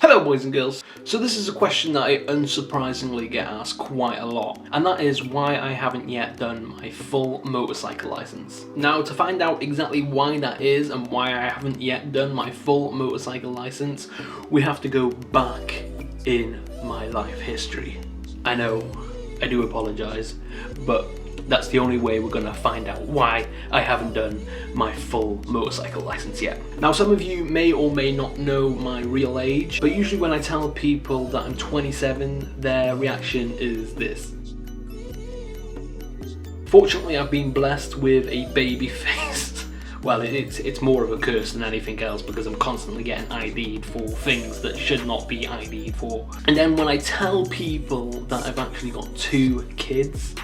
Hello boys and girls. So this is a question that I unsurprisingly get asked quite a lot, and that is why I haven't yet done my full motorcycle license. Now, to find out exactly why that is and why I haven't yet done my full motorcycle license, we have to go back in my life history. I know, I do apologise, but that's the only way we're gonna find out why I haven't done my full motorcycle license yet. Now, some of you may or may not know my real age, but usually when I tell people that I'm 27, their reaction is this. Fortunately, I've been blessed with a baby face. Well, it's more of a curse than anything else because I'm constantly getting ID'd for things that should not be ID'd for. And then when I tell people that I've actually got 2 kids,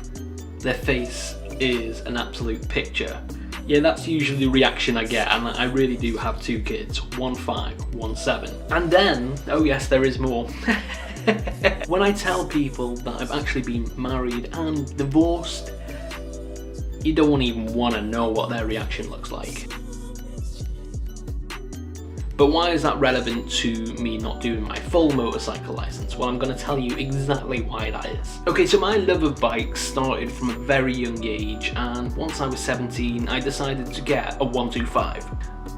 their face is an absolute picture. Yeah, that's usually the reaction I get, and I really do have 2 kids, 1 5, 1 7. And then, oh yes, there is more. When I tell people that I've actually been married and divorced, you don't even want to know what their reaction looks like. But why is that relevant to me not doing my full motorcycle license? Well, I'm going to tell you exactly why that is. Okay, so my love of bikes started from a very young age, and once I was 17, I decided to get a 125.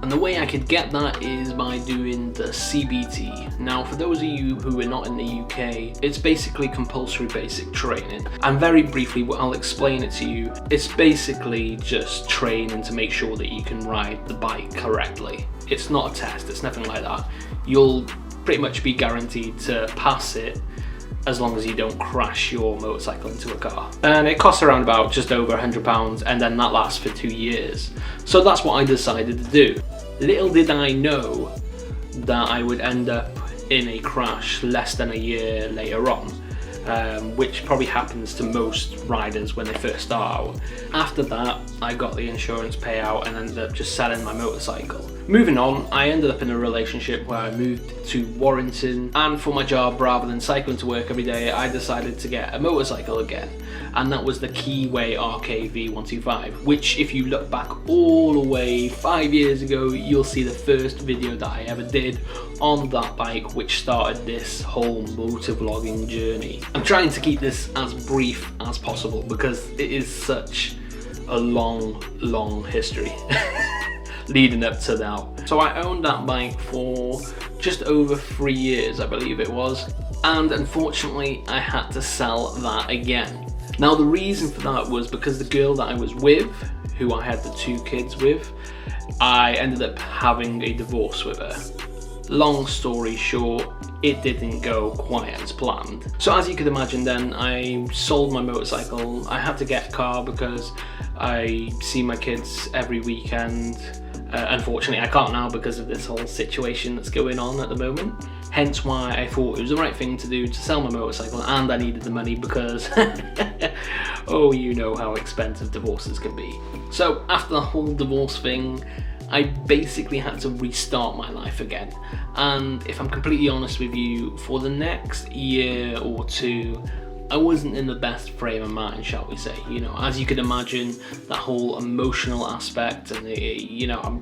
And the way I could get that is by doing the CBT. Now, for those of you who are not in the UK, it's basically compulsory basic training. And very briefly, I'll explain it to you. It's basically just training to make sure that you can ride the bike correctly. It's not a test, it's nothing like that. You'll pretty much be guaranteed to pass it as long as you don't crash your motorcycle into a car. And it costs around about just over £100, and then that lasts for 2 years. So that's what I decided to do. Little did I know that I would end up in a crash less than a year later on, which probably happens to most riders when they first start out. After that, I got the insurance payout and ended up just selling my motorcycle. Moving on, I ended up in a relationship where I moved to Warrington, and for my job, rather than cycling to work every day, I decided to get a motorcycle again. And that was the Keyway RKV125, which if you look back all the way 5 years ago, you'll see the first video that I ever did on that bike, which started this whole motovlogging journey. I'm trying to keep this as brief as possible because it is such a long history leading up to now. So I owned that bike for just over 3 years, I believe it was, and unfortunately I had to sell that again. Now, the reason for that was because the girl that I was with, who I had the 2 kids with, I ended up having a divorce with her. Long story short, it didn't go quite as planned. So as you could imagine then, I sold my motorcycle. I had to get a car because I see my kids every weekend. Unfortunately, I can't now because of this whole situation that's going on at the moment. Hence why I thought it was the right thing to do to sell my motorcycle, and I needed the money because oh, you know how expensive divorces can be. So after the whole divorce thing, I basically had to restart my life again. And if I'm completely honest with you, for the next year or 2, I wasn't in the best frame of mind, shall we say. You know, as you could imagine, that whole emotional aspect, and you know,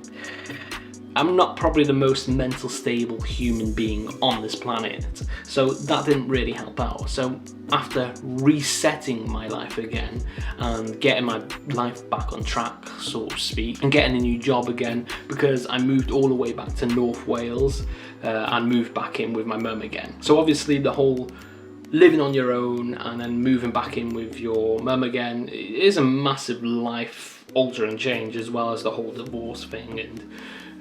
I'm not probably the most mental stable human being on this planet, so that didn't really help out. So after resetting my life again and getting my life back on track, so to speak, and getting a new job again, because I moved all the way back to North Wales and moved back in with my mum again. So obviously the whole living on your own and then moving back in with your mum again is a massive life altering change, as well as the whole divorce thing and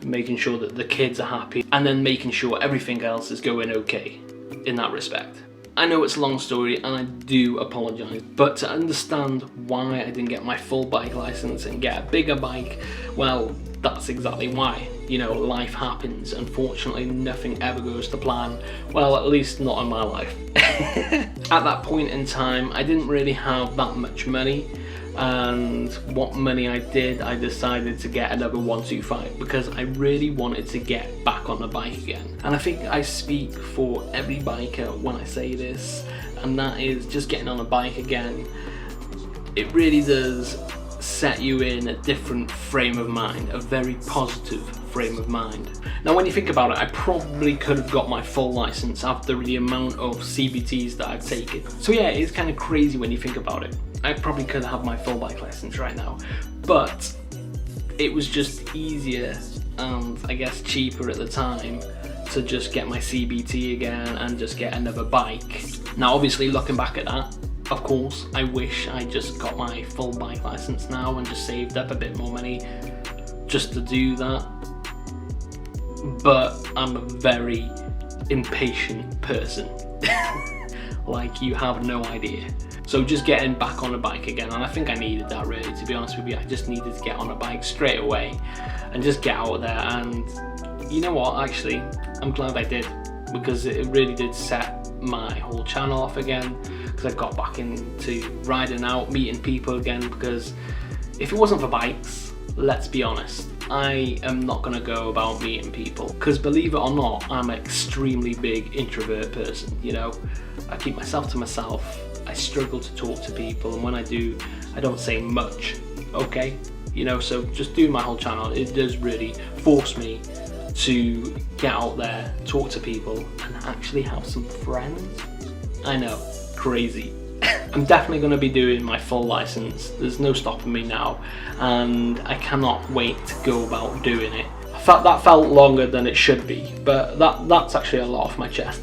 making sure that the kids are happy, and then making sure everything else is going okay in that respect. I know it's a long story and I do apologise, but to understand why I didn't get my full bike licence and get a bigger bike, well, that's exactly why. You know, life happens. Unfortunately, nothing ever goes to plan. Well, at least not in my life. At that point in time, I didn't really have that much money, and what money I did, I decided to get another 125 because I really wanted to get back on the bike again. And I think I speak for every biker when I say this, and that is just getting on a bike again. It really does set you in a different frame of mind, a very positive frame of mind. Now when you think about it, I probably could have got my full license after the amount of CBTs that I've taken. So yeah, it's kind of crazy when you think about it. I probably could have my full bike license right now, but it was just easier and I guess cheaper at the time to just get my CBT again and just get another bike. Now obviously looking back at that, of course I wish I just got my full bike license now and just saved up a bit more money just to do that, but I'm a very impatient person. Like you have no idea. So just getting back on a bike again, and I think I needed that really, to be honest with you. I just needed to get on a bike straight away and just get out there. And you know what, actually I'm glad I did, because it really did set my whole channel off again, because I got back into riding out, meeting people again. Because if it wasn't for bikes, let's be honest, I am not gonna go about meeting people, because believe it or not, I'm an extremely big introvert person, you know. I keep myself to myself, I struggle to talk to people, and when I do, I don't say much, okay? You know, so just doing my whole channel, it does really force me to get out there, talk to people, and actually have some friends. I know, crazy. I'm definitely going to be doing my full license. There's no stopping me now, and I cannot wait to go about doing it. That felt longer than it should be, but that's actually a lot off my chest.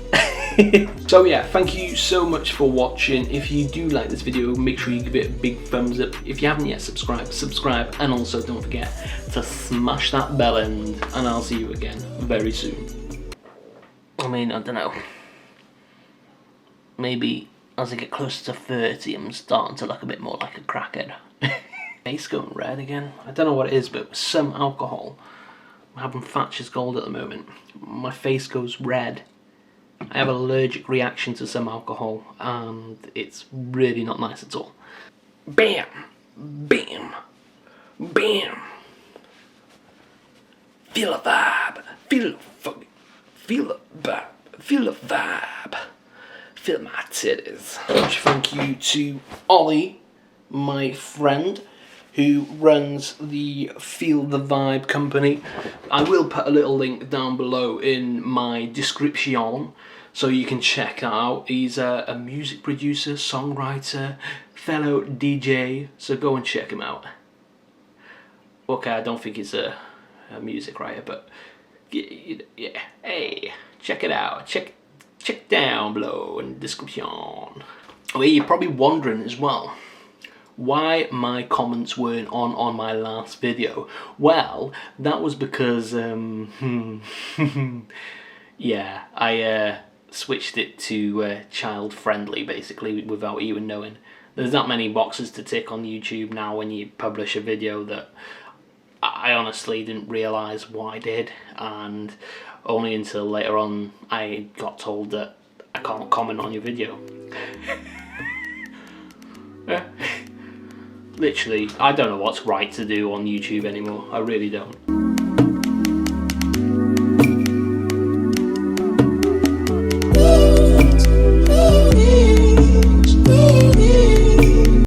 So yeah, thank you so much for watching. If you do like this video, make sure you give it a big thumbs up. If you haven't yet subscribe, and also don't forget to smash that bell end, and I'll see you again very soon. I mean, I don't know, maybe as I get closer to 30, I'm starting to look a bit more like a crackhead. Face going red again. I don't know what it is, but with some alcohol, I'm having Thatcher's Gold at the moment, my face goes red. I have an allergic reaction to some alcohol, and it's really not nice at all. Bam! Bam! Bam! Feel the vibe! Feel the vibe! Feel the vibe! Feel my titties. Huge thank you to Ollie, my friend, who runs the Feel the Vibe company. I will put a little link down below in my description so you can check that out. He's a music producer, songwriter, fellow DJ, so go and check him out. Okay, I don't think he's a music writer, but yeah, hey, check it out. Check down below in the description. Oh, you're probably wondering as well why my comments weren't on my last video. Well, that was because yeah, I switched it to child friendly basically without even knowing. There's that many boxes to tick on YouTube now when you publish a video that I honestly didn't realise what I did, and only until later on I got told that I can't comment on your video. Literally, I don't know what's right to do on YouTube anymore. I really don't.